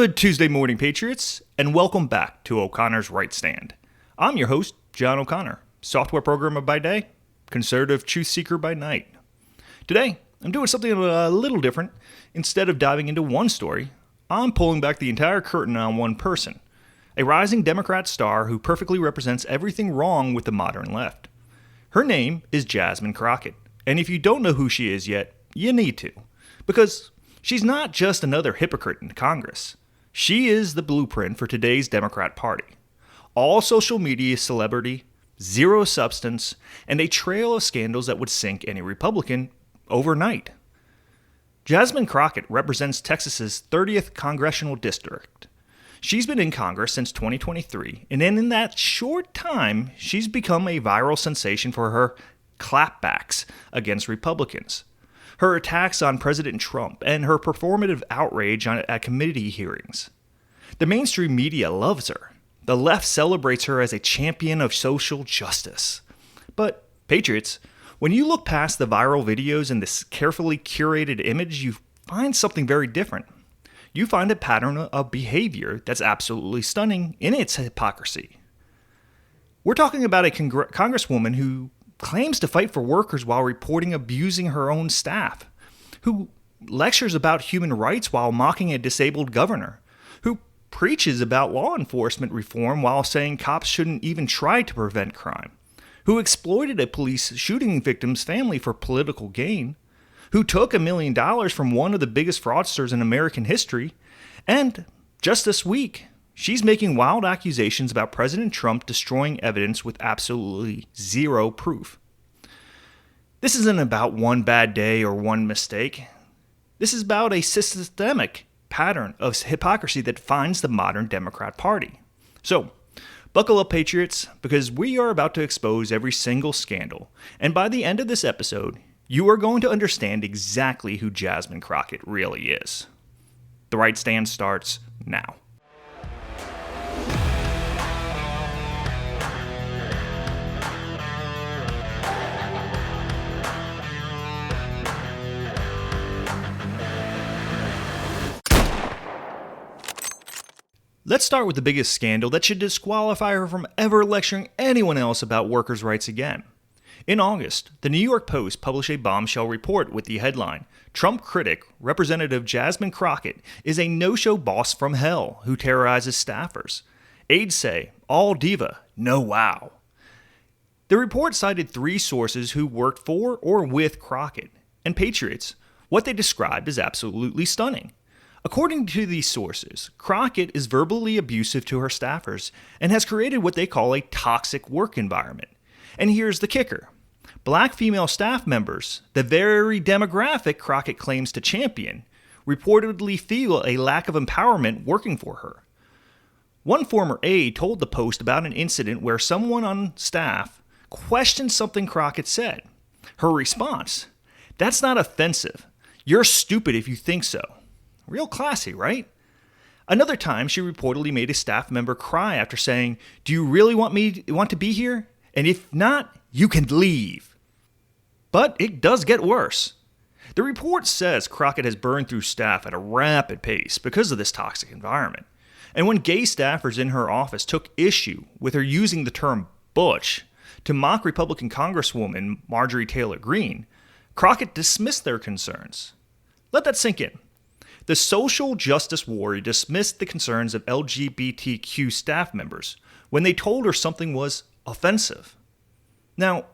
Good Tuesday morning, Patriots, and welcome back to O'Connor's Right Stand. I'm your host, John O'Connor, software programmer by day, conservative truth seeker by night. Today, I'm doing something a little different. Instead of diving into one story, I'm pulling back the entire curtain on one person, a rising Democrat star who perfectly represents everything wrong with the modern left. Her name is Jasmine Crockett, and if you don't know who she is yet, you need to, because she's not just another hypocrite in Congress. She is the blueprint for today's Democrat Party. All social media celebrity, zero substance, and a trail of scandals that would sink any Republican overnight. Jasmine Crockett represents Texas's 30th congressional district. She's been in Congress since 2023, and in that short time, she's become a viral sensation for her clapbacks against Republicans, her attacks on President Trump, and her performative outrage at committee hearings. The mainstream media loves her. The left celebrates her as a champion of social justice. But, Patriots, when you look past the viral videos and this carefully curated image, you find something very different. You find a pattern of behavior that's absolutely stunning in its hypocrisy. We're talking about a congresswoman who claims to fight for workers while reporting abusing her own staff, who lectures about human rights while mocking a disabled governor, who preaches about law enforcement reform while saying cops shouldn't even try to prevent crime, who exploited a police shooting victim's family for political gain, who took $1 million from one of the biggest fraudsters in American history, and just this week, she's making wild accusations about President Trump destroying evidence with absolutely zero proof. This isn't about one bad day or one mistake. This is about a systemic pattern of hypocrisy that defines the modern Democrat Party. So, buckle up, Patriots, because we are about to expose every single scandal. And by the end of this episode, you are going to understand exactly who Jasmine Crockett really is. The Right Stand starts now. Let's start with the biggest scandal that should disqualify her from ever lecturing anyone else about workers' rights again. In August, the New York Post published a bombshell report with the headline, "Trump critic, Representative Jasmine Crockett, is a no-show boss from hell who terrorizes staffers. Aides say, all diva, no wow." The report cited 3 sources who worked for or with Crockett, and Patriots. What they described is absolutely stunning. According to these sources, Crockett is verbally abusive to her staffers and has created what they call a toxic work environment. And here's the kicker. Black female staff members, the very demographic Crockett claims to champion, reportedly feel a lack of empowerment working for her. One former aide told the Post about an incident where someone on staff questioned something Crockett said. Her response, "That's not offensive. You're stupid if you think so." Real classy, right? Another time, she reportedly made a staff member cry after saying, "Do you really want to be here? And if not, you can leave." But it does get worse. The report says Crockett has burned through staff at a rapid pace because of this toxic environment. And when gay staffers in her office took issue with her using the term butch to mock Republican Congresswoman Marjorie Taylor Greene, Crockett dismissed their concerns. Let that sink in. The social justice warrior dismissed the concerns of LGBTQ staff members when they told her something was offensive. Now,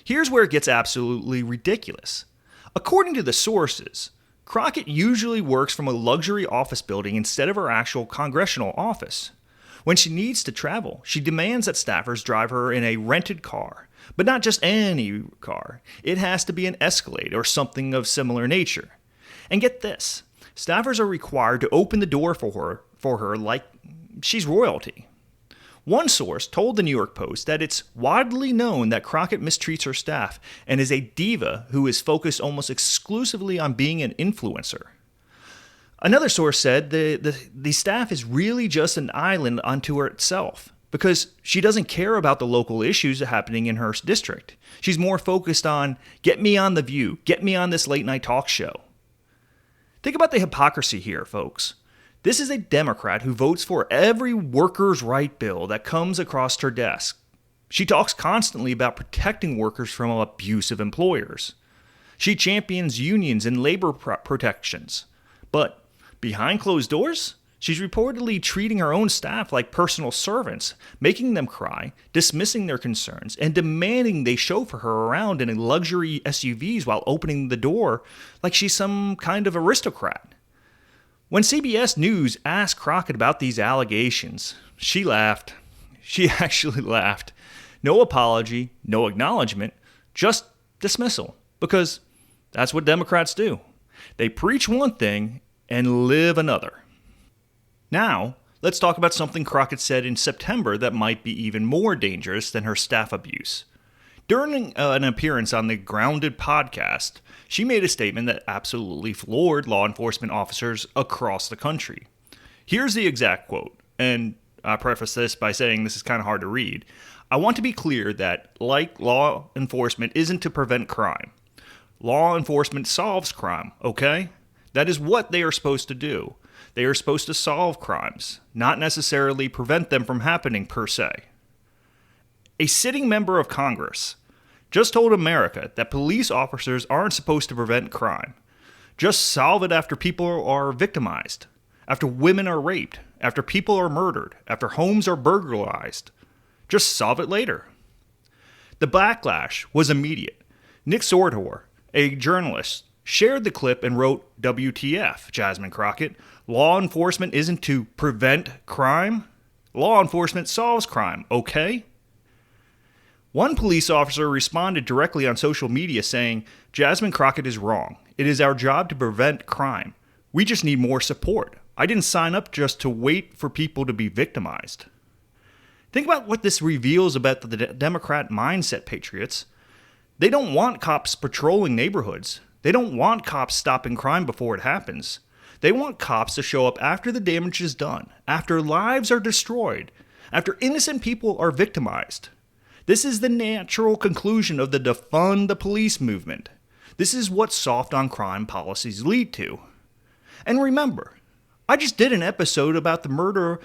here's where it gets absolutely ridiculous. According to the sources, Crockett usually works from a luxury office building instead of her actual congressional office. When she needs to travel, she demands that staffers drive her in a rented car, but not just any car. It has to be an Escalade or something of similar nature. And get this. Staffers are required to open the door for her like she's royalty. One source told the New York Post that it's widely known that Crockett mistreats her staff and is a diva who is focused almost exclusively on being an influencer. Another source said the staff is really just an island unto itself because she doesn't care about the local issues happening in her district. She's more focused on, get me on The View, get me on this late night talk show. Think about the hypocrisy here, folks. This is a Democrat who votes for every workers' right bill that comes across her desk. She talks constantly about protecting workers from abusive employers. She champions unions and labor protections. But behind closed doors, she's reportedly treating her own staff like personal servants, making them cry, dismissing their concerns, and demanding they chauffeur her around in luxury SUVs while opening the door like she's some kind of aristocrat. When CBS News asked Crockett about these allegations, she laughed. She actually laughed. No apology, no acknowledgement, just dismissal. Because that's what Democrats do. They preach one thing and live another. Now, let's talk about something Crockett said in September that might be even more dangerous than her staff abuse. During an appearance on the Grounded podcast, she made a statement that absolutely floored law enforcement officers across the country. Here's the exact quote, and I preface this by saying this is kind of hard to read. I want to be clear that, like law enforcement, isn't to prevent crime. Law enforcement solves crime, okay? That is what they are supposed to do. They are supposed to solve crimes, not necessarily prevent them from happening per se. A sitting member of Congress just told America that police officers aren't supposed to prevent crime. Just solve it after people are victimized, after women are raped, after people are murdered, after homes are burglarized. Just solve it later. The backlash was immediate. Nick Sortor, a journalist, shared the clip and wrote, WTF, Jasmine Crockett. Law enforcement isn't to prevent crime. Law enforcement solves crime, okay? One police officer responded directly on social media saying, Jasmine Crockett is wrong. It is our job to prevent crime. We just need more support. I didn't sign up just to wait for people to be victimized. Think about what this reveals about the Democrat mindset, Patriots. They don't want cops patrolling neighborhoods. They don't want cops stopping crime before it happens. They want cops to show up after the damage is done, after lives are destroyed, after innocent people are victimized. This is the natural conclusion of the defund the police movement. This is what soft on crime policies lead to. And remember, I just did an episode about the murder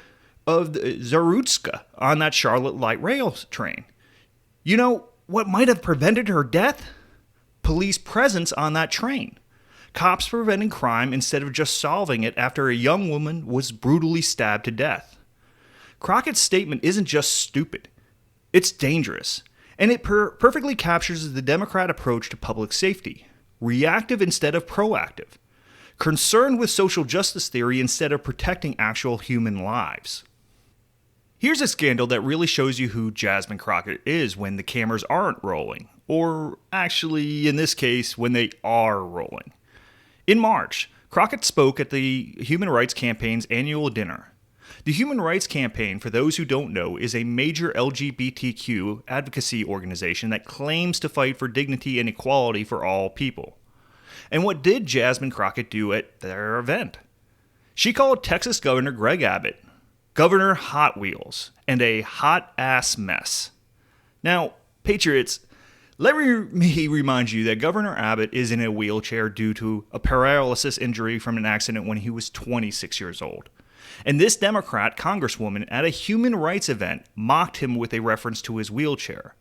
of Zarutska on that Charlotte light rail train. You know what might have prevented her death? Police presence on that train. Cops preventing crime instead of just solving it after a young woman was brutally stabbed to death. Crockett's statement isn't just stupid. It's dangerous, and it perfectly captures the Democrat approach to public safety. Reactive instead of proactive. Concerned with social justice theory instead of protecting actual human lives. Here's a scandal that really shows you who Jasmine Crockett is when the cameras aren't rolling. Or actually, in this case, when they are rolling. In March, Crockett spoke at the Human Rights Campaign's annual dinner. The Human Rights Campaign, for those who don't know, is a major LGBTQ advocacy organization that claims to fight for dignity and equality for all people. And what did Jasmine Crockett do at their event? She called Texas Governor Greg Abbott Governor Hot Wheels and a hot-ass mess. Now, Patriots, let me remind you that Governor Abbott is in a wheelchair due to a paralysis injury from an accident when he was 26 years old. And this Democrat congresswoman at a human rights event mocked him with a reference to his wheelchair.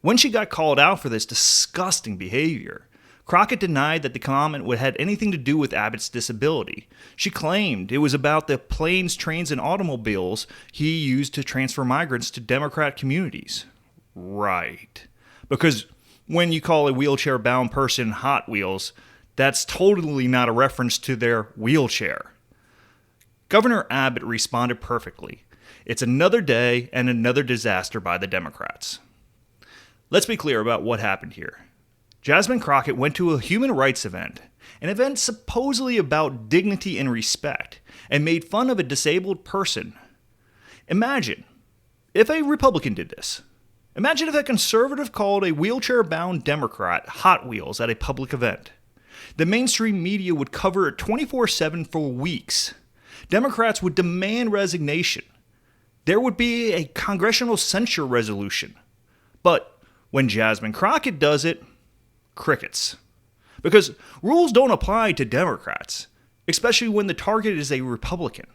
When she got called out for this disgusting behavior, Crockett denied that the comment had anything to do with Abbott's disability. She claimed it was about the planes, trains, and automobiles he used to transfer migrants to Democrat communities. Right. Because when you call a wheelchair-bound person Hot Wheels, that's totally not a reference to their wheelchair. Governor Abbott responded perfectly. It's another day and another disaster by the Democrats. Let's be clear about what happened here. Jasmine Crockett went to a human rights event, an event supposedly about dignity and respect, and made fun of a disabled person. Imagine if a Republican did this. Imagine if a conservative called a wheelchair-bound Democrat Hot Wheels at a public event. The mainstream media would cover it 24/7 for weeks. Democrats would demand resignation. There would be a congressional censure resolution. But when Jasmine Crockett does it, crickets. Because rules don't apply to Democrats. especially when the target is a Republican.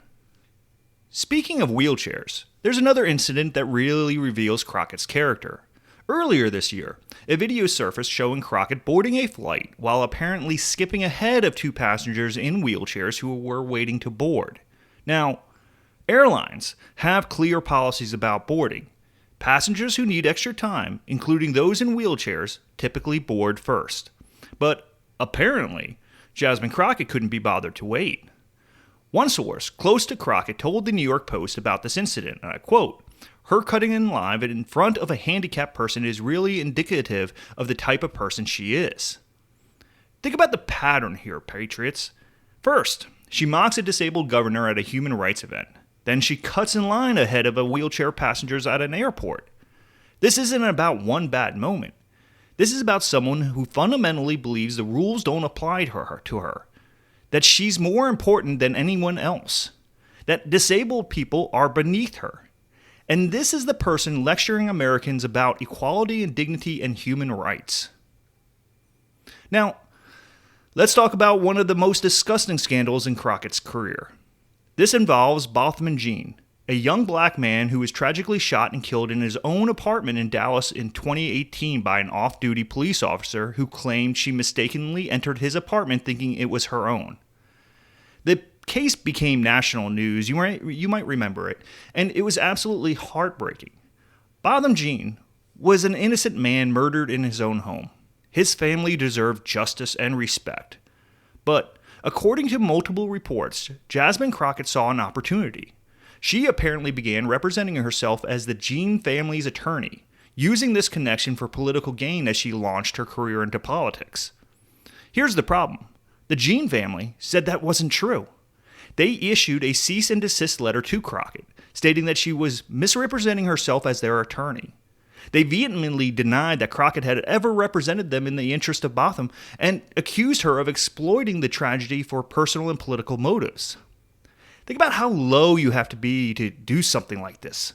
Speaking of wheelchairs, there's another incident that really reveals Crockett's character. Earlier this year, a video surfaced showing Crockett boarding a flight while apparently skipping ahead of two passengers in wheelchairs who were waiting to board. Now, airlines have clear policies about boarding. Passengers who need extra time, including those in wheelchairs, typically board first. But apparently, Jasmine Crockett couldn't be bothered to wait. One source close to Crockett told the New York Post about this incident, and I quote, "Her cutting in line in front of a handicapped person is really indicative of the type of person she is." Think about the pattern here, Patriots. First, she mocks a disabled governor at a human rights event. Then she cuts in line ahead of a wheelchair passengers at an airport. This isn't about one bad moment. This is about someone who fundamentally believes the rules don't apply to her, that she's more important than anyone else, that disabled people are beneath her. And this is the person lecturing Americans about equality and dignity and human rights. Now, let's talk about one of the most disgusting scandals in Crockett's career. This involves Botham Jean, a young black man who was tragically shot and killed in his own apartment in Dallas in 2018 by an off-duty police officer who claimed she mistakenly entered his apartment thinking it was her own. The case became national news, you might remember it, and it was absolutely heartbreaking. Botham Jean was an innocent man murdered in his own home. His family deserved justice and respect. But according to multiple reports, Jasmine Crockett saw an opportunity. She apparently began representing herself as the Jean family's attorney, using this connection for political gain as she launched her career into politics. Here's the problem. The Jean family said that wasn't true. They issued a cease and desist letter to Crockett, stating that she was misrepresenting herself as their attorney. They vehemently denied that Crockett had ever represented them in the interest of Botham and accused her of exploiting the tragedy for personal and political motives. Think about how low you have to be to do something like this.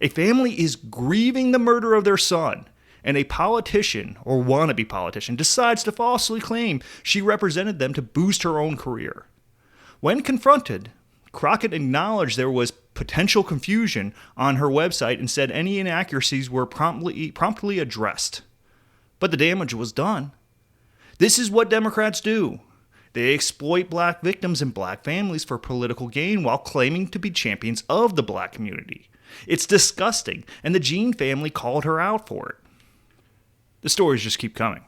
A family is grieving the murder of their son, and a politician, or wannabe politician, decides to falsely claim she represented them to boost her own career. When confronted, Crockett acknowledged there was potential confusion on her website and said any inaccuracies were promptly addressed. But the damage was done. This is what Democrats do. They exploit black victims and black families for political gain while claiming to be champions of the black community. It's disgusting, and the Jean family called her out for it. The stories just keep coming.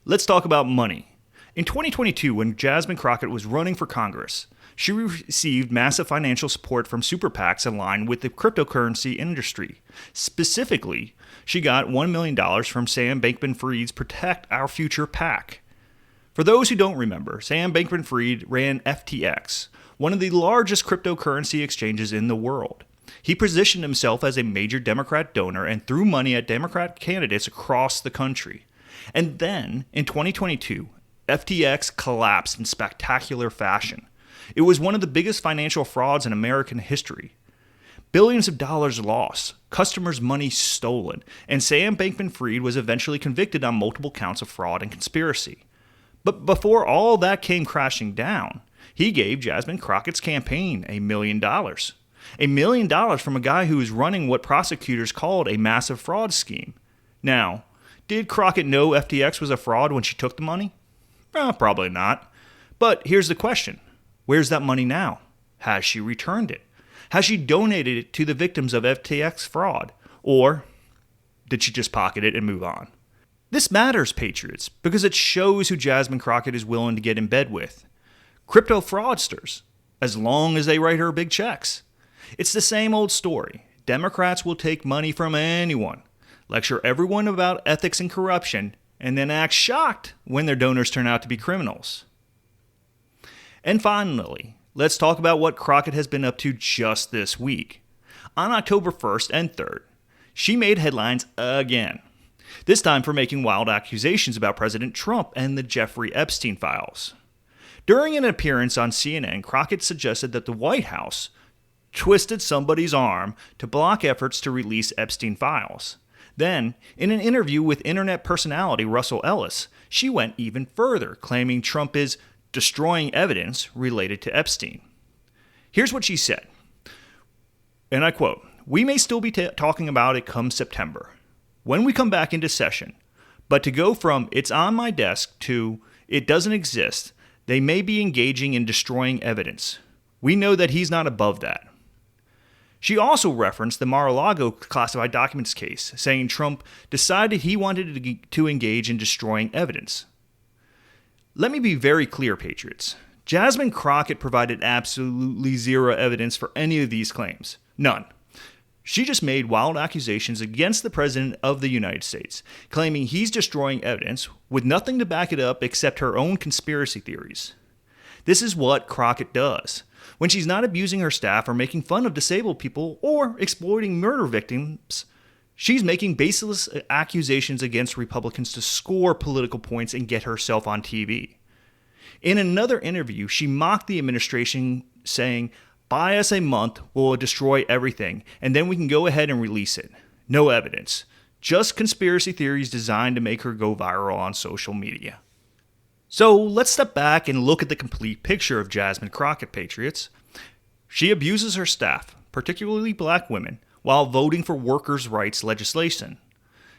Let's talk about money. In 2022, when Jasmine Crockett was running for Congress, she received massive financial support from super PACs aligned with the cryptocurrency industry. Specifically, she got $1 million from Sam Bankman-Fried's Protect Our Future PAC. For those who don't remember, Sam Bankman-Fried ran FTX, one of the largest cryptocurrency exchanges in the world. He positioned himself as a major Democrat donor and threw money at Democrat candidates across the country. And then, in 2022, FTX collapsed in spectacular fashion. It was one of the biggest financial frauds in American history. Billions of dollars lost, customers' money stolen, and Sam Bankman-Fried was eventually convicted on multiple counts of fraud and conspiracy. But before all that came crashing down, he gave Jasmine Crockett's campaign $1 million. $1 million from a guy who was running what prosecutors called a massive fraud scheme. Now, did Crockett know FTX was a fraud when she took the money? Probably not. But here's the question. Where's that money now? Has she returned it? Has she donated it to the victims of FTX fraud? Or did she just pocket it and move on? This matters, Patriots, because it shows who Jasmine Crockett is willing to get in bed with. Crypto fraudsters, as long as they write her big checks. It's the same old story. Democrats will take money from anyone, lecture everyone about ethics and corruption, and then act shocked when their donors turn out to be criminals. And finally, let's talk about what Crockett has been up to just this week. On October 1st and 3rd, she made headlines again. This time for making wild accusations about President Trump and the Jeffrey Epstein files. During an appearance on CNN, Crockett suggested that the White House twisted somebody's arm to block efforts to release Epstein files. Then, in an interview with internet personality Russell Ellis, she went even further, claiming Trump is destroying evidence related to Epstein. Here's what she said, and I quote, "We may still be talking about it come September, when we come back into session, but to go from it's on my desk to it doesn't exist, they may be engaging in destroying evidence. We know that he's not above that." She also referenced the Mar-a-Lago classified documents case, saying Trump decided he wanted to engage in destroying evidence. Let me be very clear, Patriots. Jasmine Crockett provided absolutely zero evidence for any of these claims. None. She just made wild accusations against the President of the United States, claiming he's destroying evidence with nothing to back it up except her own conspiracy theories. This is what Crockett does. When she's not abusing her staff or making fun of disabled people or exploiting murder victims, she's making baseless accusations against Republicans to score political points and get herself on TV. In another interview, she mocked the administration, saying, "Buy us a month, we'll destroy everything, and then we can go ahead and release it. No evidence. Just conspiracy theories designed to make her go viral on social media." So let's step back and look at the complete picture of Jasmine Crockett, Patriots. She abuses her staff, particularly black women, while voting for workers' rights legislation.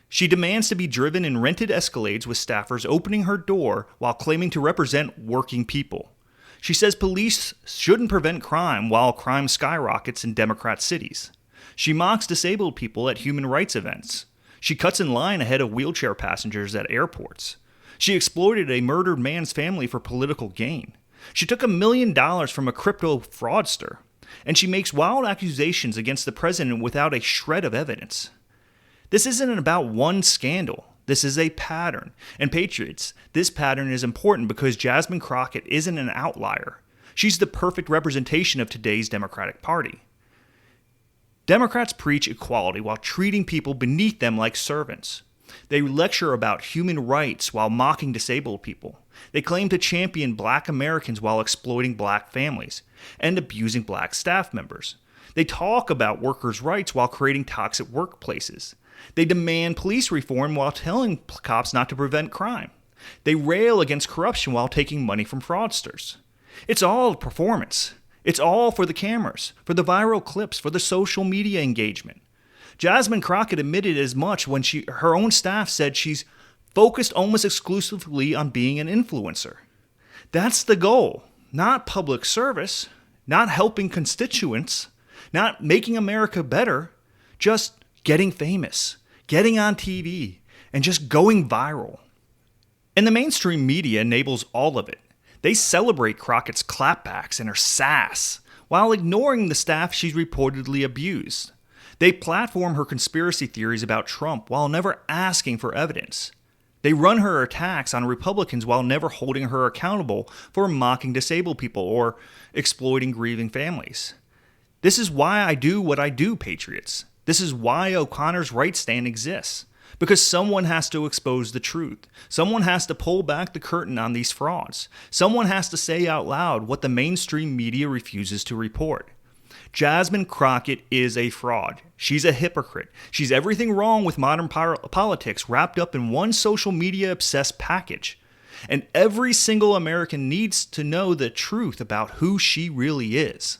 She demands to be driven in rented Escalades with staffers opening her door while claiming to represent working people. She says police shouldn't prevent crime while crime skyrockets in Democrat cities. She mocks disabled people at human rights events. She cuts in line ahead of wheelchair passengers at airports. She exploited a murdered man's family for political gain. She took $1 million from a crypto fraudster. And she makes wild accusations against the president without a shred of evidence. This isn't about one scandal. This is a pattern. And Patriots, this pattern is important because Jasmine Crockett isn't an outlier. She's the perfect representation of today's Democratic Party. Democrats preach equality while treating people beneath them like servants. They lecture about human rights while mocking disabled people. They claim to champion black Americans while exploiting black families and abusing black staff members. They talk about workers' rights while creating toxic workplaces. They demand police reform while telling cops not to prevent crime. They rail against corruption while taking money from fraudsters. It's all a performance. It's all for the cameras, for the viral clips, for the social media engagement. Jasmine Crockett admitted as much when her own staff said she's focused almost exclusively on being an influencer. That's the goal, not public service, not helping constituents, not making America better, just getting famous, getting on TV, and just going viral. And the mainstream media enables all of it. They celebrate Crockett's clapbacks and her sass, while ignoring the staff she's reportedly abused. They platform her conspiracy theories about Trump while never asking for evidence. They run her attacks on Republicans while never holding her accountable for mocking disabled people or exploiting grieving families. This is why I do what I do, Patriots. This is why O'Connor's Right Stand exists. Because someone has to expose the truth. Someone has to pull back the curtain on these frauds. Someone has to say out loud what the mainstream media refuses to report. Jasmine Crockett is a fraud. She's a hypocrite. She's everything wrong with modern politics wrapped up in one social media obsessed package. And every single American needs to know the truth about who she really is.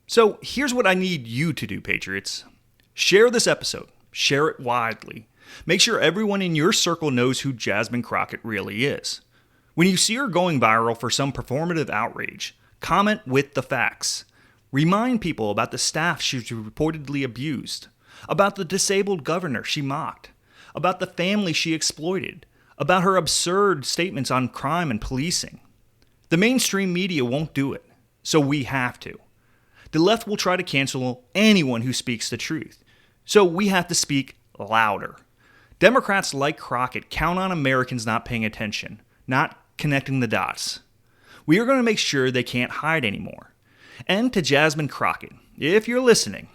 So here's what I need you to do, Patriots. Share this episode. Share it widely. Make sure everyone in your circle knows who Jasmine Crockett really is. When you see her going viral for some performative outrage, comment with the facts. Remind people about the staff she's reportedly abused, about the disabled governor she mocked, about the family she exploited, about her absurd statements on crime and policing. The mainstream media won't do it, so we have to. The left will try to cancel anyone who speaks the truth, so we have to speak louder. Democrats like Crockett count on Americans not paying attention, not connecting the dots. We are going to make sure they can't hide anymore. And to Jasmine Crockett, if you're listening,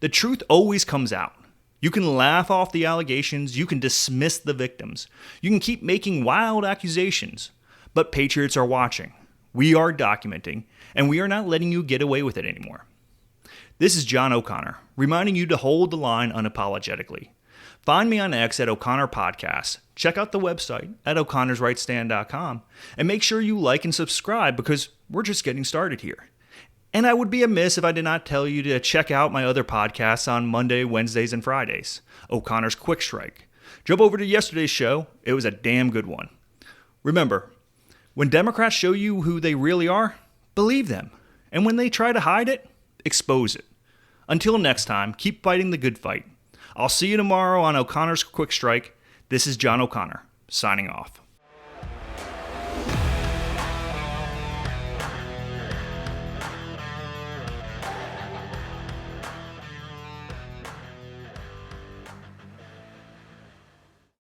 the truth always comes out. You can laugh off the allegations, you can dismiss the victims, you can keep making wild accusations, but Patriots are watching. We are documenting, and we are not letting you get away with it anymore. This is John O'Connor, reminding you to hold the line unapologetically. Find me on X at O'Connor Podcast. Check out the website at o'connorsrightstand.com and make sure you like and subscribe because we're just getting started here. And I would be amiss if I did not tell you to check out my other podcasts on Monday, Wednesdays, and Fridays. O'Connor's Quick Strike. Jump over to yesterday's show. It was a damn good one. Remember, when Democrats show you who they really are, believe them. And when they try to hide it, expose it. Until next time, keep fighting the good fight. I'll see you tomorrow on O'Connor's Quick Strike. This is John O'Connor, signing off.